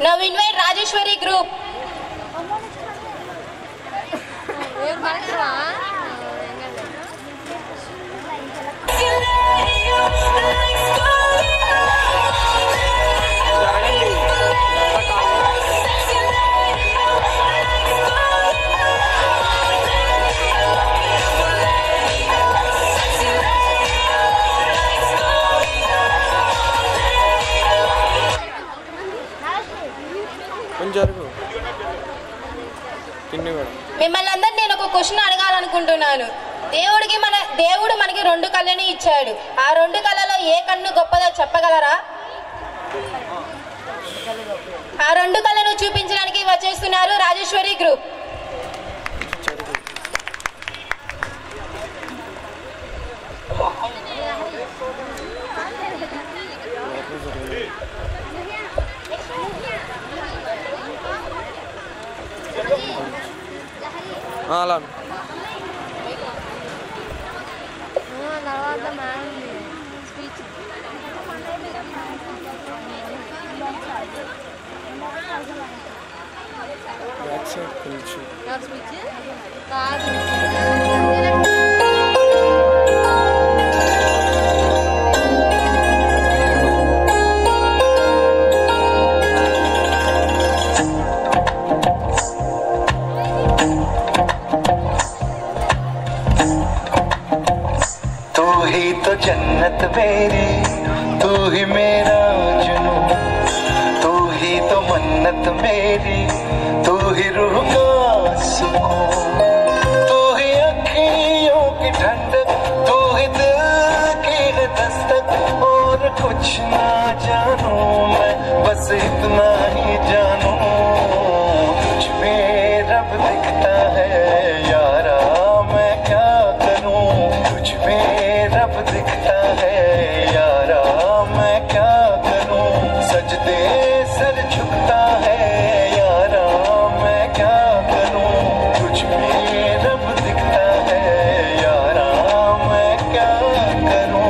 Now invite Rajeshwari group. మిమ్మల్ని అందరినీ నేను ఒక క్వశ్చన్ అడగాలనుకుంటున్నాను. దేవుడు మనకి 2 కళ్ళని ఇచ్చాడు. ఆ 2 కళ్ళలో ఏ కన్ను గొప్పదో చెప్పగలరా? ఆ 2 కళ్ళను చూపించడానికి వచ్చేస్తున్నారు రాజేశ్వరి గ్రూప్. అలా जन्नत मेरी तू ही मेरा जुनून, तू ही तो मन्नत मेरी, तू ही रूह का सुकून, तू ही अखियों की ठंडक, तू ही दिल की दस्तक। और कुछ ना जानूं मैं, बस इतना ही जानूं तुझ में रब दिखता है यारा, मैं क्या करूं तुझ में रब दिखता है यारा, मैं क्या करूं सजदे सर झुकता है यारा, मैं क्या करूं तुझ में रब दिखता है यारा, मैं क्या करूं।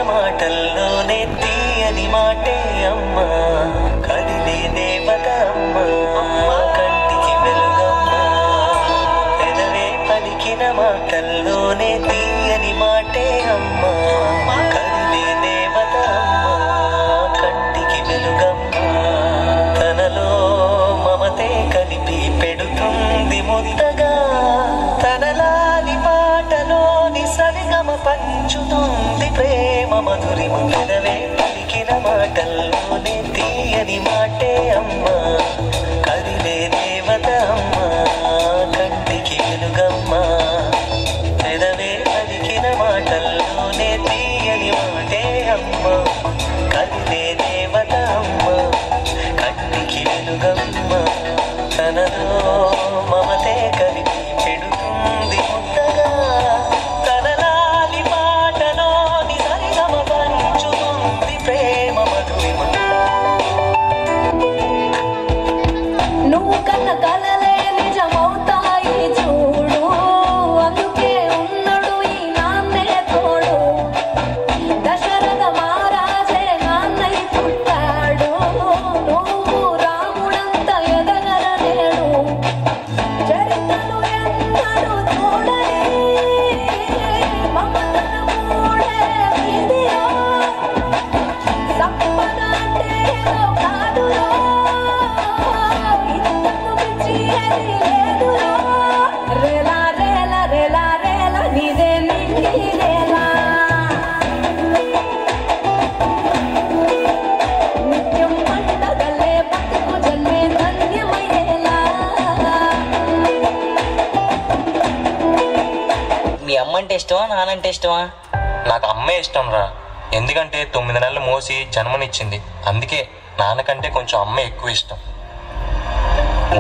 మాటల్లోనే తీయని మాటే అమ్మ, కదిలే దేవత అమ్మ, కంటికి వెలుగమ్మ. పెదవే పలికిన మాటల్లోనే తీయని మాటే అమ్మ, కదిలే దేవత అమ్మ, కంటికి వెలుగమ్మ. తనలో మమతే కలిపి పెడుతుంది ముద్దగా, తనలాలి పాటలోని సరిగమ పంచుతుంది ప్రేమ మధురిమ. పెదవే పలికిన మాటల్లోనే తీయని మాటే అమ్మ, కదిలే దేవత అమ్మ, కంటికి వెలుగమ్మ. పెదవే అమ్మ అంటే ఇష్టమా నానంటే ఇష్టమా? నాకు అమ్మే ఇష్టం రా. ఎందుకంటే 9 నెలలు మోసి జన్మనిచ్చింది. అందుకే నాన్నకంటే కొంచెం అమ్మే ఎక్కువ ఇష్టం.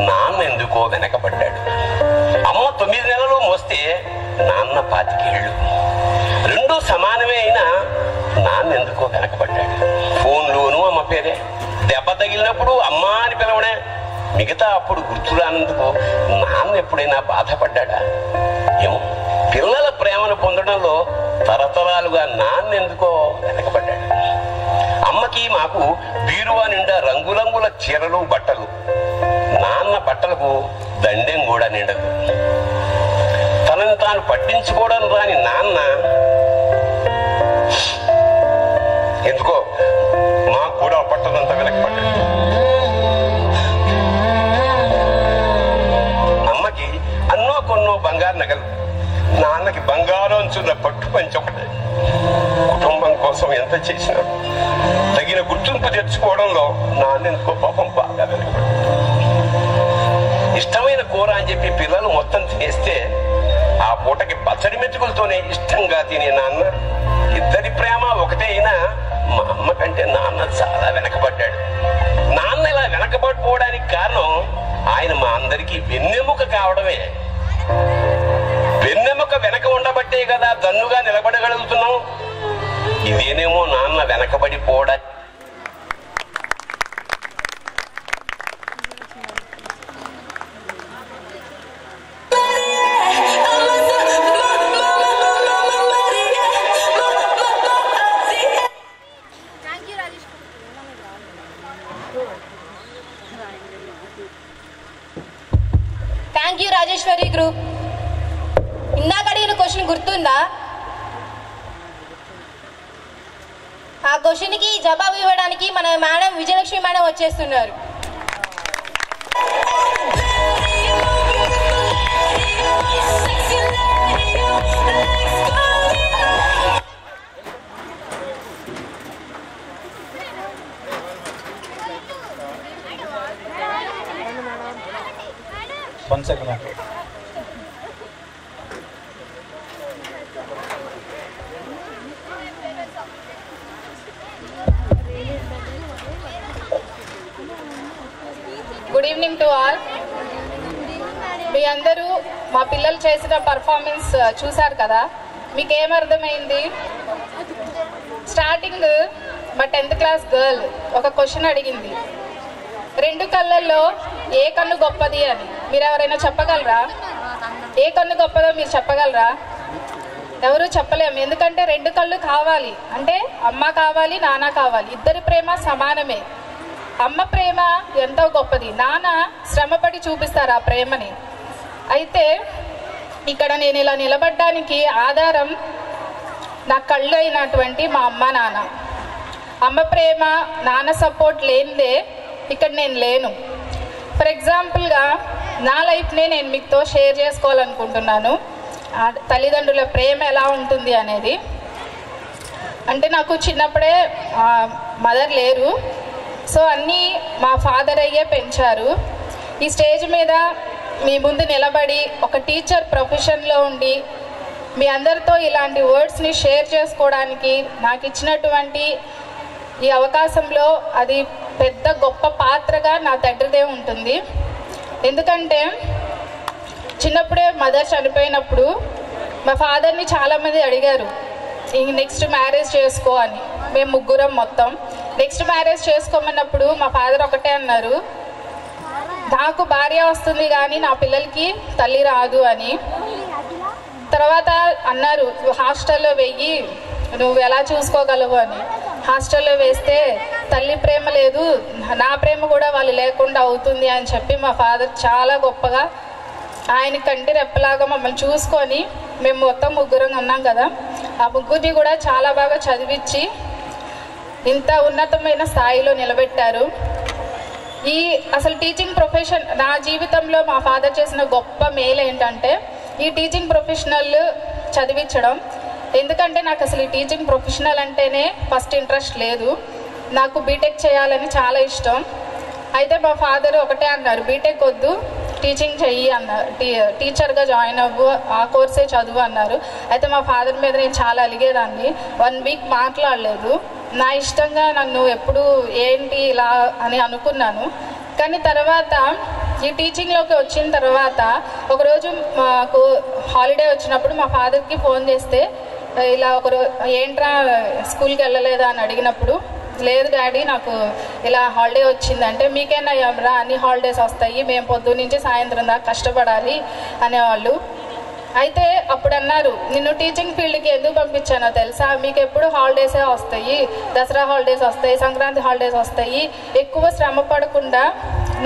నాన్న ఎందుకో వెనకబడ్డాడు. అమ్మ 9 నెలలు మోస్తే నాన్న 25 ఏళ్ళు. రెండూ సమానమే అయినా నాన్న ఎందుకో వెనకబడ్డాడు. ఫోన్లోనూ అమ్మ పేరే. దెబ్బ తగిలినప్పుడు అమ్మ అని పిలవడే. మిగతా అప్పుడు గుర్తురానందుకు నాన్న ఎప్పుడైనా బాధపడ్డా? ఏమో, పిల్లల ప్రేమను పొందడంలో తరతరాలుగా నాన్న ఎందుకో వెనకబడ్డాడు. అమ్మకి మాకు బీరువా నిండా రంగురంగుల చీరలు బట్టలు. నాన్న బట్టలకు దండెం కూడా నిండదు. తనని తాను పట్టించుకోవడం రాని నాన్న ఎందుకో మాకు కూడా పట్టదంతా వెనకబడ్డాడు. అమ్మకి అన్నో కొన్నో బంగారు నగలు, నాన్నకి బంగారం చున్న పట్టు పంచి ఒకటే. కుటుంబం కోసం ఎంత చేసినా తగిన గుర్తింపు తెచ్చుకోవడంలో నాన్న ఎందుకో పాపం బాగా వెనకబడ్డాడు. ఇష్టమైన కూర అని చెప్పి పిల్లలు మొత్తం తినేస్తే ఆ పూటకి పచ్చడి మెతుకులతోనే ఇష్టంగా తినే నాన్న. ఇద్దరి ప్రేమ ఒకటే అయినా మా అమ్మ కంటే నాన్న చాలా వెనకబడ్డాడు. నాన్న ఇలా వెనకబడిపోవడానికి కారణం ఆయన మా అందరికీ వెన్నెముక కావడమే. వెన్నెముక వెనక ఉండబట్టే కదా దన్నుగా నిలబడగలుగుతున్నాం. ఇదేనేమో నాన్న వెనకబడిపోవడం. Thank you Rajeshwari group. ఇందాక అడిగిన క్వశ్చన్ గుర్తుందా? ఆ క్వశ్చన్కి జవాబు ఇవ్వడానికి మన మేడం విజయలక్ష్మి మేడం వచ్చేస్తున్నారు. Good evening to all. మీ అందరూ మా పిల్లలు చేసిన పర్ఫార్మెన్స్ చూశారు కదా, మీకేమర్థమైంది? స్టార్టింగ్ మా 10th క్లాస్ గర్ల్ ఒక క్వశ్చన్ అడిగింది, 2 కళ్ళల్లో ఏ కన్ను గొప్పది అని. మీరు ఎవరైనా చెప్పగలరా? ఏ కన్ను గొప్పదో మీరు చెప్పగలరా? ఎవరు చెప్పలేము. ఎందుకంటే 2 కళ్ళు కావాలి అంటే అమ్మ కావాలి, నాన్న కావాలి. ఇద్దరి ప్రేమ సమానమే. అమ్మ ప్రేమ ఎంతో గొప్పది, నాన్న శ్రమపడి చూపిస్తారు ఆ ప్రేమని. అయితే ఇక్కడ నేను ఇలా నిలబడ్డానికి ఆధారం నా కళ్ళు అయినటువంటి మా అమ్మ నాన్న. అమ్మ ప్రేమ నాన్న సపోర్ట్ లేనిదే ఇక్కడ నేను లేను. ఫర్ ఎగ్జాంపుల్గా నా లైఫ్నే నేను మీతో షేర్ చేసుకోవాలనుకుంటున్నాను. తల్లిదండ్రుల ప్రేమ ఎలా ఉంటుంది అనేది. అంటే నాకు చిన్నప్పుడే మదర్ లేరు, సో అన్నీ మా ఫాదర్ అయ్యే పెంచారు. ఈ స్టేజ్ మీద మీ ముందు నిలబడి ఒక టీచర్ ప్రొఫెషన్లో ఉండి మీ అందరితో ఇలాంటి వర్డ్స్ని షేర్ చేసుకోవడానికి నాకు ఇచ్చినటువంటి ఈ అవకాశంలో అది పెద్ద గొప్ప పాత్రగా నా తండ్రిదే ఉంటుంది. ఎందుకంటే చిన్నప్పుడే మదర్ చనిపోయినప్పుడు మా ఫాదర్ని చాలామంది అడిగారు, నెక్స్ట్ మ్యారేజ్ చేసుకో అని. మేము ముగ్గురం మొత్తం నెక్స్ట్ మ్యారేజ్ చేసుకోమన్నప్పుడు మా ఫాదర్ ఒకటే అన్నారు, నాకు భార్య వస్తుంది కానీ నా పిల్లలకి తల్లి రాదు అని. తర్వాత అన్నారు, హాస్టల్లో వెయ్యి, నువ్వు ఎలా చూసుకోగలవు అని. హాస్టల్లో వేస్తే తల్లి ప్రేమ లేదు, నా ప్రేమ కూడా వాళ్ళు లేకుండా అవుతుంది అని చెప్పి మా ఫాదర్ చాలా గొప్పగా ఆయన కంటి రెప్పలాగా మమ్మల్ని చూసుకొని, మేము మొత్తం ముగ్గురం ఉన్నాం కదా, ఆ ముగ్గురిని కూడా చాలా బాగా చదివించి ఇంత ఉన్నతమైన స్థాయిలో నిలబెట్టారు. అసలు టీచింగ్ ప్రొఫెషన్ నా జీవితంలో మా ఫాదర్ చేసిన గొప్ప మేలు ఏంటంటే ఈ టీచింగ్ ప్రొఫెషనల్ చదివించడం. ఎందుకంటే నాకు అసలు ఈ టీచింగ్ ప్రొఫెషనల్ అంటేనే ఫస్ట్ ఇంట్రెస్ట్ లేదు, నాకు బీటెక్ చేయాలని చాలా ఇష్టం. అయితే మా ఫాదర్ ఒకటే అన్నారు, బీటెక్ వద్దు, టీచింగ్ చెయ్యి అన్నారు, టీచర్గా జాయిన్ అవ్వు, ఆ కోర్సే చదువు అన్నారు. అయితే మా ఫాదర్ మీద నేను చాలా అలిగేదాన్ని. 1 వీక్ మాట్లాడలేదు. నా ఇష్టంగా నన్ను ఎప్పుడు ఏంటి ఇలా అని అనుకున్నాను. కానీ తర్వాత ఈ టీచింగ్లోకి వచ్చిన తర్వాత ఒకరోజు మాకు హాలిడే వచ్చినప్పుడు మా ఫాదర్కి ఫోన్ చేస్తే ఇలా ఏంట్రా స్కూల్కి వెళ్ళలేదా అని అడిగినప్పుడు, లేదు డాడీ నాకు ఇలా హాలిడే వచ్చిందంటే, మీకేనా అన్ని హాలిడేస్ వస్తాయి, మేము పొద్దున్న నుంచి సాయంత్రం దాకా కష్టపడాలి అనేవాళ్ళు. అయితే అప్పుడు అన్నారు, నిన్ను టీచింగ్ ఫీల్డ్కి ఎందుకు పంపించానో తెలుసా, మీకు ఎప్పుడు హాలిడేసే వస్తాయి, దసరా హాలిడేస్ వస్తాయి, సంక్రాంతి హాలిడేస్ వస్తాయి, ఎక్కువ శ్రమ పడకుండా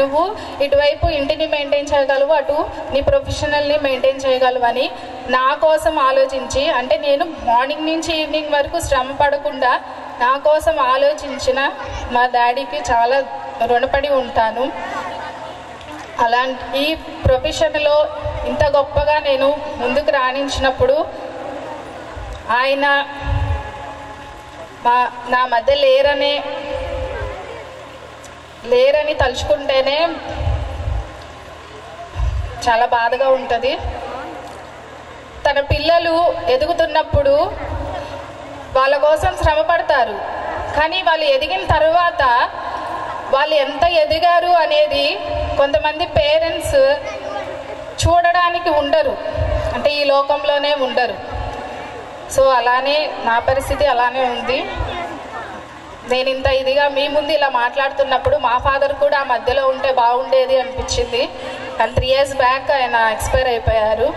నువ్వు ఇటువైపు ఇంటిని మెయింటైన్ చేయగలవు, అటు నీ ప్రొఫెషనల్ని మెయింటైన్ చేయగలవు అని నా కోసం ఆలోచించి, అంటే నేను మార్నింగ్ నుంచి ఈవినింగ్ వరకు శ్రమ పడకుండా నా కోసం ఆలోచించిన మా డాడీకి చాలా రుణపడి ఉంటాను. అలాంటి ఈ ప్రొఫెషన్లో ఇంత గొప్పగా నేను ముందుకు రాణించినప్పుడు ఆయన నా మధ్య లేరని తలుచుకుంటేనే చాలా బాధగా ఉంటుంది. తన పిల్లలు ఎదుగుతున్నప్పుడు వాళ్ళ కోసం శ్రమ పడతారు, కానీ వాళ్ళు ఎదిగిన తర్వాత వాళ్ళు ఎంత ఎదిగారు అనేది కొంతమంది పేరెంట్స్ చూడడానికి ఉండరు, అంటే ఈ లోకంలోనే ఉండరు. సో అలానే నా పరిస్థితి అలానే ఉంది. నేను ఇంత ఇదిగా మీ ముందు ఇలా మాట్లాడుతున్నప్పుడు మా ఫాదర్ కూడా ఆ మధ్యలో ఉంటే బాగుండేది అనిపించింది. కానీ 3 years బ్యాక్ ఆయన ఎక్స్పైర్ అయిపోయారు.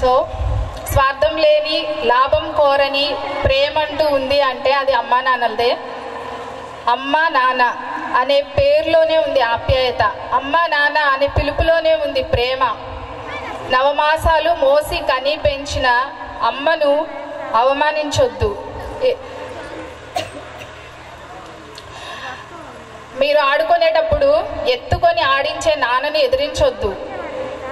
సో స్వార్థం లేని, లాభం కోరని ప్రేమ అంటూ ఉంది అంటే అది అమ్మా నాన్నలదే. అమ్మ నాన్న అనే పేరులోనే ఉంది ఆప్యాయత, అమ్మ నాన్న అనే పిలుపులోనే ఉంది ప్రేమ. నవమాసాలు మోసి కని పెంచిన అమ్మను అవమానించొద్దు. మీరు ఆడుకునేటప్పుడు ఎత్తుకొని ఆడించే నాన్నని ఎదిరించొద్దు.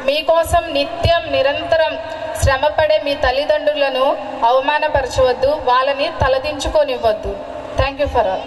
మీకోసం నిత్యం నిరంతరం శ్రమపడే మీ తల్లిదండ్రులను అవమానపరచవద్దు, వాళ్ళని తలదించుకొనివ్వద్దు. Thank you for all.